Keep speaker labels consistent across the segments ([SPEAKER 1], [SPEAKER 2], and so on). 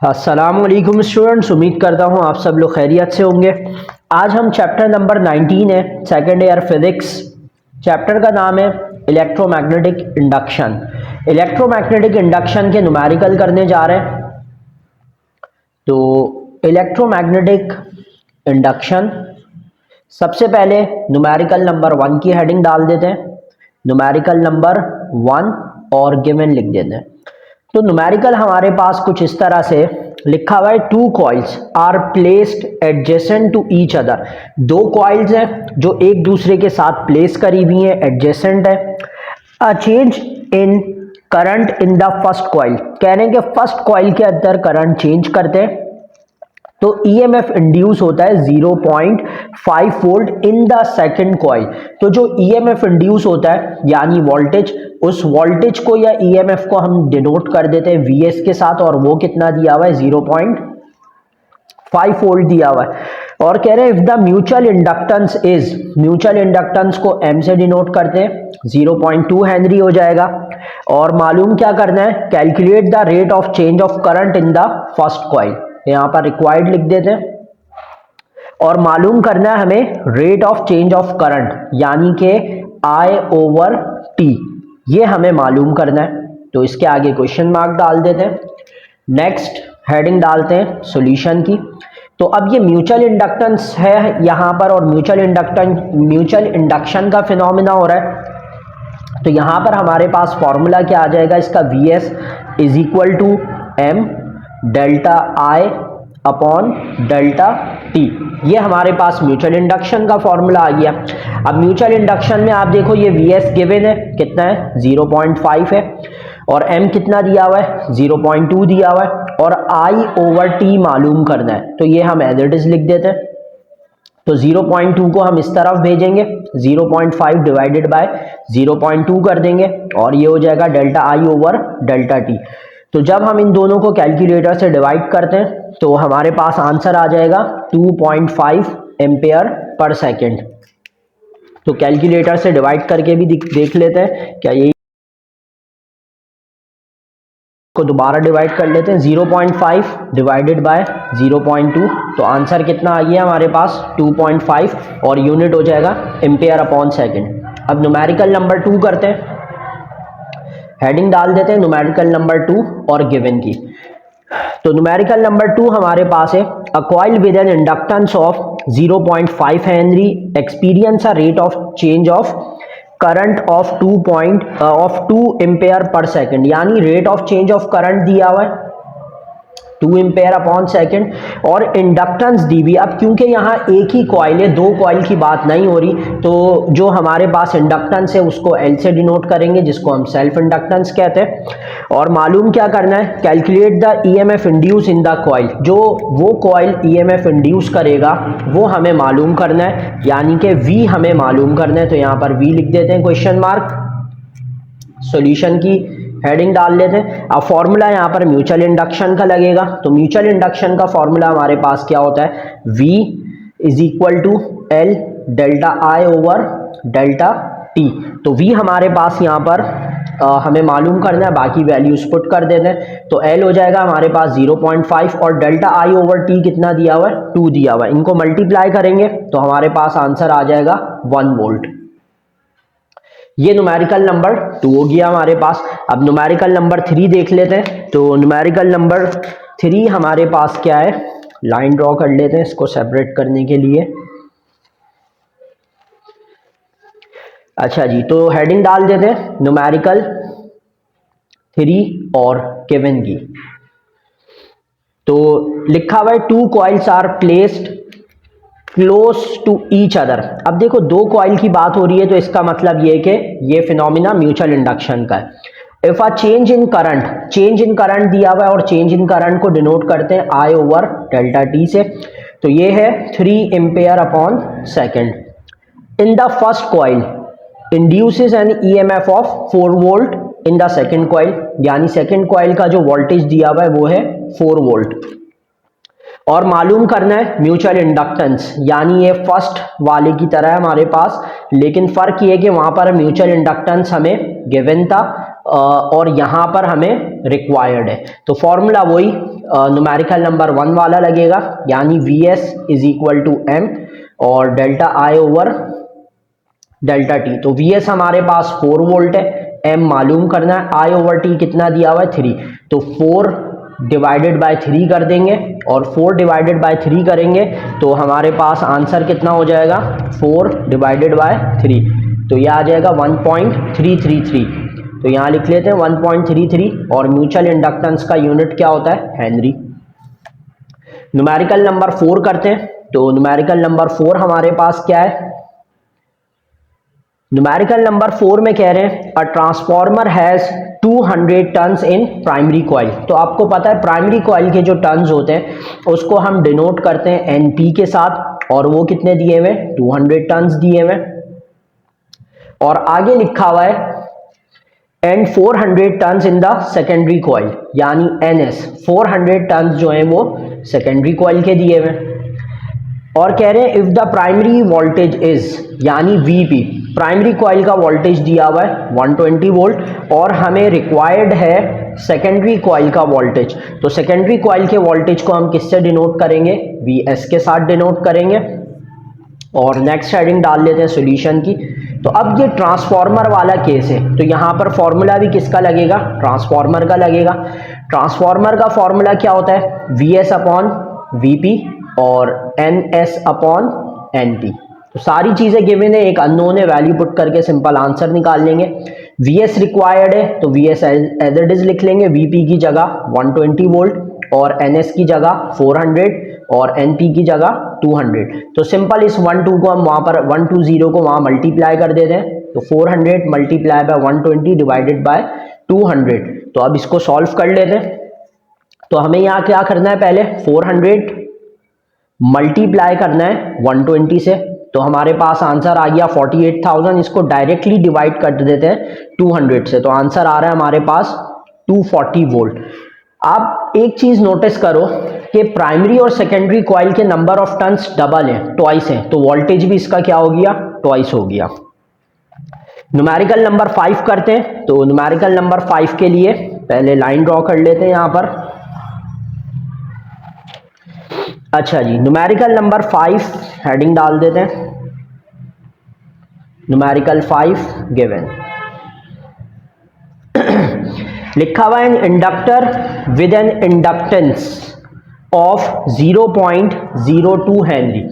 [SPEAKER 1] अस्सलाम वालेकुम स्टूडेंट्स, उम्मीद करता हूँ आप सब लोग खैरियत से होंगे। आज हम चैप्टर नंबर 19 है, सेकेंड ईयर फिजिक्स। चैप्टर का नाम है इलेक्ट्रोमैग्नेटिक इंडक्शन। इलेक्ट्रोमैग्नेटिक इंडक्शन के न्यूमेरिकल करने जा रहे हैं। तो इलेक्ट्रोमैग्नेटिक इंडक्शन, सबसे पहले न्यूमेरिकल नंबर 1 की हेडिंग डाल देते हैं। न्यूमेरिकल नंबर 1 और गिवन लिख देते हैं। तो न्यूमेरिकल हमारे पास कुछ इस तरह से लिखा हुआ है, two coils are placed adjacent to each other. दो कॉइल्स हैं जो एक दूसरे के साथ प्लेस करी हुई हैं, एडजेसेंट है। A change in current in the first coil, कह रहे हैं कि फर्स्ट कॉइल के अंदर करंट चेंज करते हैं तो ईएमएफ इंड्यूस होता है 0.5 volt in the second coil. तो जो ईएमएफ इंड्यूस होता है यानी वोल्टेज, उस वोल्टेज को या ईएमएफ को हम डिनोट कर देते हैं वीएस के साथ, और वो कितना दिया हुआ है 0.5 वोल्ट दिया हुआ है। और कह रहे हैं if the mutual inductance is, mutual inductance को एम से डिनोट करते हैं, 0.2 हेनरी हो जाएगा। और मालूम क्या करना है, calculate the rate of change of current in the first coil, यहां पर रिक्वायर्ड लिख देते हैं। और मालूम करना है हमें rate of change of current यानी कि आई ओवर टी, ये हमें मालूम करना है। तो इसके आगे क्वेश्चन मार्क डाल देते हैं। नेक्स्ट हेडिंग डालते हैं सॉल्यूशन की। तो अब ये म्यूचुअल इंडक्टेंस है यहां पर, और म्यूचुअल इंडक्शन का फिनोमिना हो रहा है। तो यहां पर हमारे पास फॉर्मूला क्या आ जाएगा इसका, V S is equal to M delta I upon delta T. ये हमारे पास म्यूचुअल इंडक्शन का फॉर्मूला आ गया। अब म्यूचुअल इंडक्शन में आप देखो ये वी एस गिवन है, कितना है 0.5 है, और एम कितना दिया हुआ है 0.2 दिया हुआ है, और आई ओवर टी मालूम करना है। तो ये हम एज इट इज लिख देते हैं। तो 0.2 को हम इस तरफ भेजेंगे, 0.5 डिवाइडेड बाय 0.2 कर देंगे, और ये हो जाएगा delta I over delta T. तो जब हम इन दोनों को कैलकुलेटर से डिवाइड करते हैं तो हमारे पास आंसर आ जाएगा 2.5 एम्पेयर पर सेकेंड। तो कैलकुलेटर से डिवाइड करके भी देख लेते हैं क्या, यही को दोबारा डिवाइड कर लेते हैं, 0.5 डिवाइडेड बाय 0.2, तो आंसर कितना आ गया हमारे पास 2.5, और यूनिट हो जाएगा एम्पेयर अपॉन सेकेंड। अब न्यूमेरिकल नंबर 2 करते हैं, हेडिंग डाल देते हैं न्यूमेरिकल नंबर 2 और गिवन की। तो न्यूमेरिकल नंबर 2 हमारे पास है, a coil with an inductance of 0.5 henry experience a rate of change of current of 2 ampere per second, यानी rate of change of current दिया हुआ है 2 एम्पेयर अपॉन सेकेंड, और इंडक्टेंस दी हुई। अब क्योंकि यहाँ एक ही कॉइल है, दो कॉइल की बात नहीं हो रही, तो जो हमारे पास इंडक्टेंस है उसको एल से डिनोट करेंगे, जिसको हम सेल्फ इंडक्टेंस कहते हैं। और मालूम क्या करना है, calculate the EMF induce in the coil, जो वो कॉइल ईएमएफ इंड्यूस करेगा वो हमें मालूम करना है, यानी कि वी हमें मालूम करना है। तो यहाँ पर वी लिख देते हैं क्वेश्चन मार्क। सॉल्यूशन की हेडिंग डाल लेते हैं। अब फॉर्मूला यहाँ पर म्यूचुअल इंडक्शन का लगेगा, तो म्यूचुअल इंडक्शन का फॉर्मूला हमारे पास क्या होता है, V is equal to L delta I over delta T. तो V हमारे पास यहाँ पर हमें मालूम करना है, बाकी वैल्यूज पुट कर देते हैं। तो L हो जाएगा हमारे पास 0.5, और डेल्टा आई ओवर टी कितना दिया हुआ है 2 दिया हुआ है। इनको मल्टीप्लाई करेंगे तो हमारे पास आंसर आ जाएगा 1 वोल्ट। ये न्यूमेरिकल नंबर 2 हो गया हमारे पास। अब न्यूमेरिकल नंबर 3 देख लेते हैं। तो न्यूमेरिकल नंबर 3 हमारे पास क्या है, लाइन ड्रॉ कर लेते हैं इसको सेपरेट करने के लिए। अच्छा जी, तो हेडिंग डाल देते हैं न्यूमेरिकल 3 और गिवन की। तो लिखा हुआ है, two coils are placed close to each other. अब देखो दो कॉइल की बात हो रही है, तो इसका मतलब ये है कि ये फिनोमिना म्यूचुअल इंडक्शन का है। If a change in current, change in current दिया हुआ है, और चेंज इन करंट को डिनोट करते हैं आई ओवर डेल्टा टी से। तो ये है 3 ampere upon second. In the first coil induces an EMF of 4 volt in the second coil, यानी सेकेंड कॉइल का जो वोल्टेज दिया हुआ है वो है 4 वोल्ट। और मालूम करना है म्यूचुअल इंडक्टेंस, यानी ये फर्स्ट वाले की तरह है हमारे पास, लेकिन फर्क ये है कि वहां पर म्यूचुअल इंडक्टेंस हमें गिवन था और यहाँ पर हमें रिक्वायर्ड है। तो फॉर्मूला वही न्यूमेरिकल नंबर 1 वाला लगेगा, यानी Vs is equal to m और delta I over delta t। तो Vs हमारे पास 4 वोल्ट है, m मालूम करना है, I ओवर t कितना दिया हुआ है 3, तो 4 डिवाइडेड बाय 3 कर देंगे और 4 डिवाइडेड बाय 3 करेंगे तो हमारे पास आंसर कितना हो जाएगा 4 डिवाइडेड बाय 3, तो यह आ जाएगा 1.333। तो यहाँ लिख लेते हैं 1.33 और म्यूचुअल इंडक्टेंस का यूनिट क्या होता है हेनरी। न्यूमेरिकल नंबर 4 करते हैं। तो न्यूमेरिकल नंबर 4 हमारे पास क्या है, न्यूमेरिकल नंबर 4 में कह रहे हैं a transformer has 200 turns in primary coil. तो आपको पता है प्राइमरी कॉइल के जो टन्स होते हैं उसको हम डिनोट करते हैं NP के साथ, और वो कितने दिए हुए 200 टन्स दिए हुए, और आगे लिखा हुआ है and 400 turns in the secondary coil, यानी NS 400 टन्स जो है वो सेकेंडरी कॉइल के दिए हुए। और कह रहे हैं if the primary voltage is, यानी VP प्राइमरी कॉइल का वोल्टेज दिया हुआ है 120 वोल्ट और हमें रिक्वायर्ड है सेकेंडरी कॉइल का वोल्टेज। तो सेकेंडरी कॉइल के वोल्टेज को हम किससे डिनोट करेंगे, VS के साथ डिनोट करेंगे। और नेक्स्ट हेडिंग डाल लेते हैं सॉल्यूशन की। तो अब ये ट्रांसफॉर्मर वाला केस है, तो यहाँ पर फॉर्मूला भी किसका लगेगा, ट्रांसफॉर्मर का लगेगा। ट्रांसफॉर्मर का फॉर्मूला क्या होता है, VS अपॉन VP और NS अपॉन NP। तो सारी चीजें गिवन है, एक अननोन है, वैल्यू पुट करके सिंपल आंसर निकाल लेंगे। VS रिक्वायर्ड है तो VS एज इट इज लिख लेंगे, VP की जगह 120 वोल्ट और NS की जगह 400 और NP की जगह 200। तो सिंपल इस 1 2 को हम वहां पर 120 को वहां मल्टीप्लाई कर देते हैं, तो 400 मल्टीप्लाई बाय 120 डिवाइडेड बाय 200। तो अब इसको सॉल्व कर लेते हैं। तो हमें यहाँ क्या करना है, पहले 400 मल्टीप्लाई करना है 120 से, तो हमारे पास आंसर आ गया 48,000। इसको डायरेक्टली डिवाइड कर देते हैं 200 से, तो आंसर आ रहा है हमारे पास 240 वोल्ट। आप एक चीज नोटिस करो कि प्राइमरी और सेकेंडरी कॉइल के नंबर ऑफ टर्न्स डबल है, ट्वाइस है, तो वोल्टेज भी इसका क्या हो गया, ट्वाइस हो गया। न्यूमेरिकल नंबर 5 करते हैं। तो न्यूमेरिकल नंबर 5 के लिए पहले लाइन ड्रॉ कर लेते हैं यहां पर। अच्छा जी, न्यूमेरिकल नंबर 5 हेडिंग डाल देते हैं, न्यूमेरिकल 5 गिवन। लिखा हुआ है inductor with an inductance of 0.02 henry.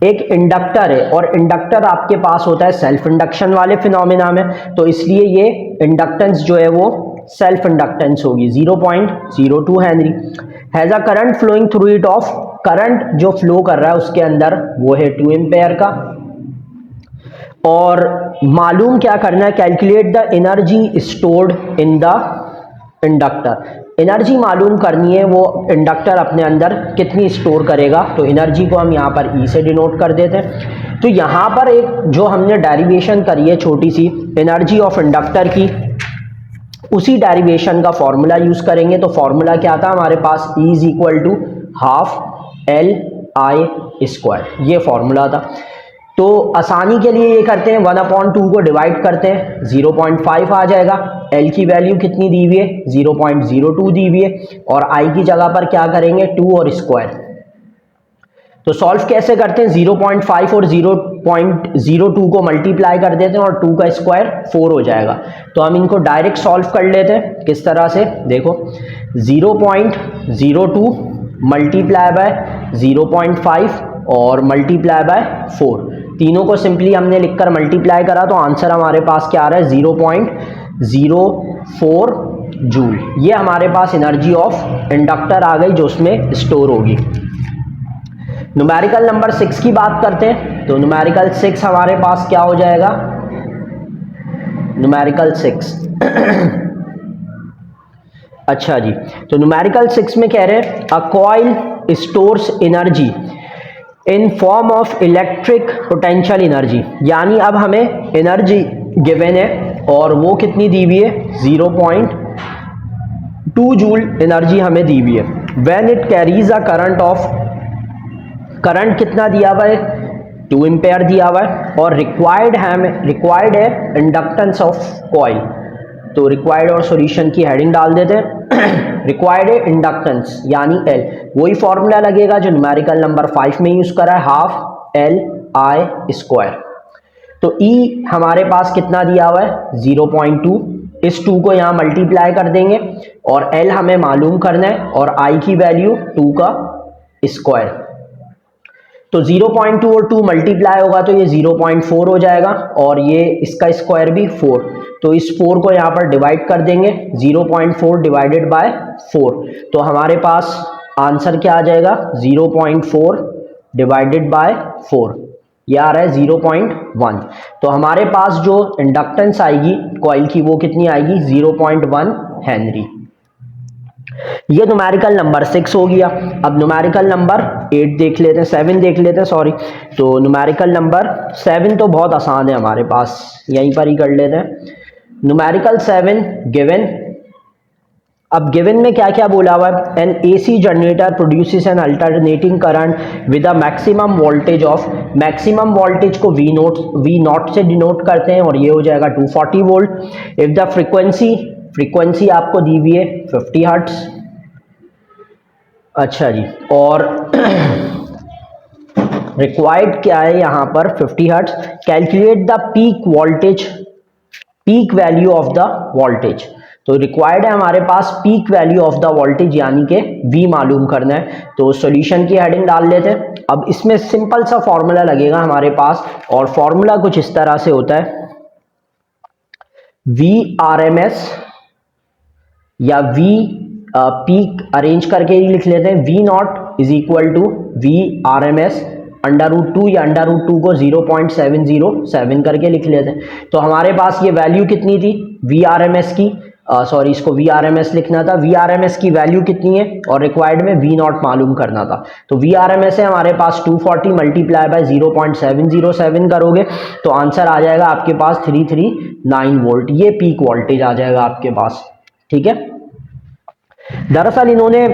[SPEAKER 1] एक इंडक्टर है और इंडक्टर आपके पास होता है सेल्फ इंडक्शन वाले फिनोमिना में, तो इसलिए ये इंडक्टेंस जो है वो सेल्फ इंडक्टेंस होगी 0.02 henry. Has a current flowing through it of, current जो फ्लो कर रहा है उसके अंदर वो है 2 एम्पेयर का। और मालूम क्या करना है, calculate the energy stored in the inductor. Energy मालूम करनी है, वो इंडक्टर अपने अंदर कितनी स्टोर करेगा, तो एनर्जी को हम यहाँ पर E से डिनोट कर देते हैं। तो यहाँ पर एक जो हमने डेरिवेशन करी है छोटी सी एनर्जी ऑफ इंडक्टर की, उसी डेरिवेशन का फॉर्मूला यूज करेंगे। तो फॉर्मूला क्या था हमारे पास, E is equal to half LI square, ये फॉर्मूला था। तो आसानी के लिए ये करते हैं 1/2 को डिवाइड करते हैं, 0.5 आ जाएगा। L की वैल्यू कितनी दी हुई है, 0.02 दी हुई है, और I की जगह पर क्या करेंगे 2 और स्क्वायर। तो सॉल्व कैसे करते हैं, 0.5 और 0.02 को मल्टीप्लाई कर देते हैं और 2 का स्क्वायर 4 हो जाएगा। तो हम इनको डायरेक्ट सॉल्व कर लेते हैं, किस तरह से देखो, 0.02 मल्टीप्लाई बाय 0.5 और मल्टीप्लाई बाय 4, तीनों को सिंपली हमने लिखकर मल्टीप्लाई करा तो आंसर हमारे पास क्या आ रहा है 0.04 जूल। ये हमारे पास एनर्जी ऑफ इंडक्टर आ गई जो उसमें स्टोर होगी। न्यूमेरिकल नंबर 6 की बात करते हैं। तो न्यूमेरिकल 6 हमारे पास क्या हो जाएगा, न्यूमेरिकल 6 अच्छा जी, तो न्यूमेरिकल 6 में कह रहे हैं a coil stores energy in form of electric potential energy, यानी अब हमें एनर्जी गिवन है और वो कितनी दी हुई है 0.2 जूल एनर्जी हमें दी हुई है। When it carries a current of, current कितना दिया हुआ है 2 एम्पेयर दिया हुआ है, और रिक्वायर्ड है इंडक्टेंस ऑफ कॉइल, तो रिक्वायर्ड और सॉल्यूशन की हेडिंग डाल देते हैं। रिक्वायर्ड इंडक्टेंस यानी एल, वही फॉर्मूला लगेगा जो न्यूमेरिकल नंबर 5 में यूज करा है, हाफ एल आई स्क्वायर। तो ई हमारे पास कितना दिया हुआ है 0.2, इस 2 को यहाँ मल्टीप्लाई कर देंगे और एल हमें मालूम करना है और आई की वैल्यू 2 का स्क्वायर। तो 0.2 और 2 मल्टीप्लाई होगा तो ये 0.4 हो जाएगा और ये इसका स्क्वायर भी 4, तो इस 4 को यहाँ पर डिवाइड कर देंगे, 0.4 डिवाइडेड बाय 4, तो हमारे पास आंसर क्या आ जाएगा 0.4 डिवाइडेड बाय 4, ये आ रहा है 0.1। तो हमारे पास जो इंडक्टेंस आएगी कॉइल की वो कितनी आएगी 0.1 हेनरी। ये न्यूमेरिकल नंबर 6 हो गया। अब न्यूमेरिकल नंबर 8 देख लेते हैं, 7 देख लेते हैं सॉरी। तो न्यूमेरिकल नंबर 7 तो बहुत आसान है हमारे पास, यहीं पर ही कर लेते हैं। Numerical 7 given. अब गिवन में क्या क्या बोला हुआ है, N AC generator produces N alternating current with a maximum voltage of, maximum voltage को वी नॉट से डिनोट करते हैं और ये हो जाएगा 240 वोल्ट। इफ द फ्रीक्वेंसी आपको दी हुई है 50 हर्ट्ज, अच्छा जी, और रिक्वायर्ड क्या है यहाँ पर 50 hertz. Calculate the peak voltage, peak value of the voltage, तो रिक्वायर्ड है हमारे पास peak value of the voltage यानी कि V मालूम करना है। तो सॉल्यूशन की हेडिंग डाल लेते हैं। अब इसमें सिंपल सा फॉर्मूला लगेगा हमारे पास और फॉर्मूला कुछ इस तरह से होता है, VRMS या V पीक अरेंज करके ही लिख लेते हैं, V not is equal to VRMS √2 या √2 को 0.707 करके लिख लेते हैं। तो हमारे पास ये वैल्यू कितनी थी VRMS की, सॉरी इसको VRMS लिखना था, VRMS की वैल्यू कितनी है और रिक्वायर्ड में V नॉट मालूम करना था। तो VRMS है हमारे पास 240 मल्टीप्लाई बाय 0.707 करोगे तो आंसर आ जाएगा आपके पास 339 वोल्ट, ये पीक वोल्टेज आ जाएगा आपके पास, ठीक है। दरअसल इन्होंने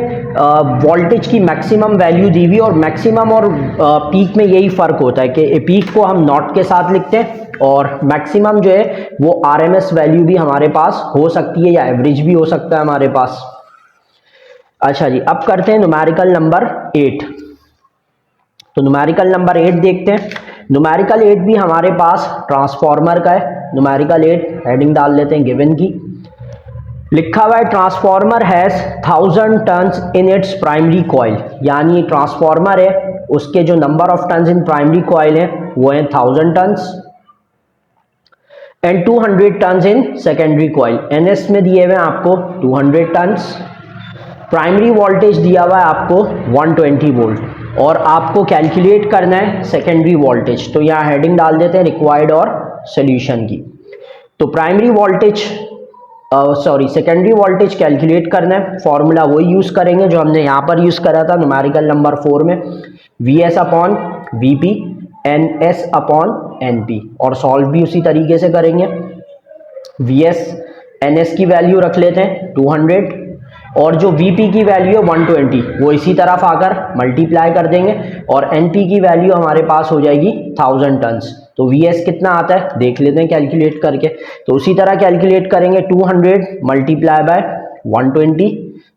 [SPEAKER 1] वोल्टेज की मैक्सिमम वैल्यू दी हुई और मैक्सिमम और पीक में यही फर्क होता है कि पीक को हम नॉट के साथ लिखते हैं और मैक्सिमम जो है वो आरएमएस वैल्यू भी हमारे पास हो सकती है या एवरेज भी हो सकता है हमारे पास। अच्छा जी, अब करते हैं न्यूमेरिकल नंबर 8। तो न्यूमेरिकल नंबर 8 देखते हैं। न्यूमेरिकल 8 भी हमारे पास ट्रांसफार्मर का है। न्यूमेरिकल 8 हेडिंग डाल लेते हैं गिवन की। लिखा हुआ है transformer has 1000 turns in its primary coil, यानी ट्रांसफार्मर है उसके जो number of turns in primary coil है वो है 1000 turns and 200 turns in secondary coil. NS में दिए हुए हैं आपको 200 टर्न्स। प्राइमरी वोल्टेज दिया हुआ है आपको 120 वोल्ट और आपको कैलकुलेट करना है सेकेंडरी वोल्टेज। तो यहाँ हेडिंग डाल देते हैं रिक्वायर्ड और सोल्यूशन की। तो primary voltage secondary voltage calculate करना है, फॉर्मूला वही यूज करेंगे जो हमने यहाँ पर यूज करा था न्यूमेरिकल नंबर 4 में, VS upon VP NS upon NP, और सॉल्व भी उसी तरीके से करेंगे। VS NS की वैल्यू रख लेते हैं 200 और जो VP की वैल्यू है 120 वो इसी तरफ आकर मल्टीप्लाई कर देंगे और NP की वैल्यू हमारे पास हो जाएगी 1000 टन्स। तो VS कितना आता है देख लेते हैं कैलकुलेट करके। तो उसी तरह कैलकुलेट करेंगे 200 मल्टीप्लाई बाय 120,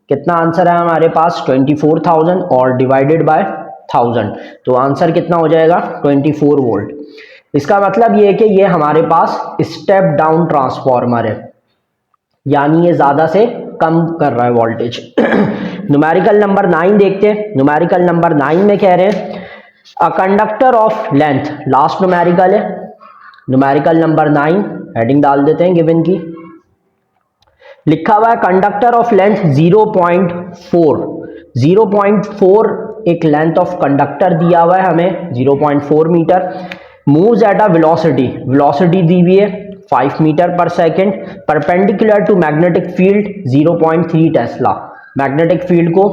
[SPEAKER 1] कितना आंसर है हमारे पास 24,000 और डिवाइडेड बाय 1000, तो आंसर कितना हो जाएगा 24 वोल्ट। इसका मतलब ये है कि ये हमारे पास स्टेप डाउन ट्रांसफार्मर है, यानी ये ज्यादा से कम कर रहा है वोल्टेज। न्यूमेरिकल नंबर 9 देखते हैं। न्यूमेरिकल नंबर 9 में कह रहे हैं a conductor of length, last numerical है। न्यूमेरिकल नंबर 9 हेडिंग डाल देते हैं गिवन की। लिखा हुआ है कंडक्टर ऑफ लेंथ 0.4 एक लेंथ ऑफ कंडक्टर दिया हुआ है हमें 0.4 metre. Moves at a velocity दी हुई है 5 मीटर पर second, perpendicular to magnetic field 0.3 tesla. Magnetic field को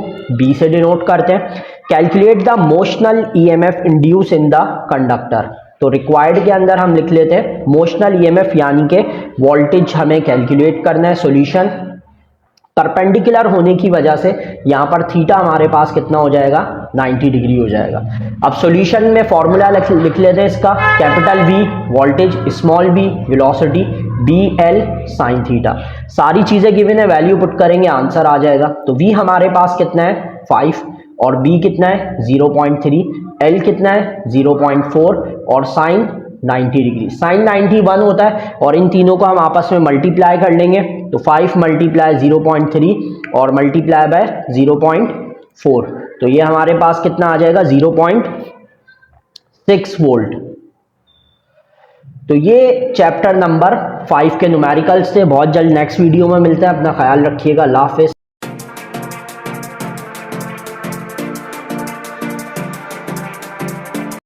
[SPEAKER 1] B से डिनोट करते हैं। Calculate the motional EMF induce in the conductor, तो रिक्वायर्ड के अंदर हम लिख लेते हैं मोशनल EMF यानी कि वोल्टेज हमें कैलकुलेट करना है। सॉल्यूशन परपेंडिकुलर होने की वजह से यहाँ पर थीटा हमारे पास कितना हो जाएगा 90 डिग्री हो जाएगा। अब सॉल्यूशन में फॉर्मूला लिख लेते हैं इसका, capital V voltage, small v velocity, B L sine theta. सारी चीज़ें गिवन है, वैल्यू पुट करेंगे आंसर आ जाएगा। तो वी हमारे पास कितना है 5 और बी कितना है 0.3, एल कितना है 0.4 और साइन 90 डिग्री। साइन 90 1 होता है और इन तीनों को हम आपस में मल्टीप्लाई कर लेंगे। तो 5 मल्टीप्लाई 0.3 और मल्टीप्लाई बाय 0.4, तो ये हमारे पास कितना आ जाएगा 0.6 वोल्ट। तो ये चैप्टर नंबर 5 के न्यूमेरिकल्स थे। बहुत जल्द नेक्स्ट वीडियो में मिलते हैं। अपना ख्याल रखिएगा। अल्लाह हाफिज़।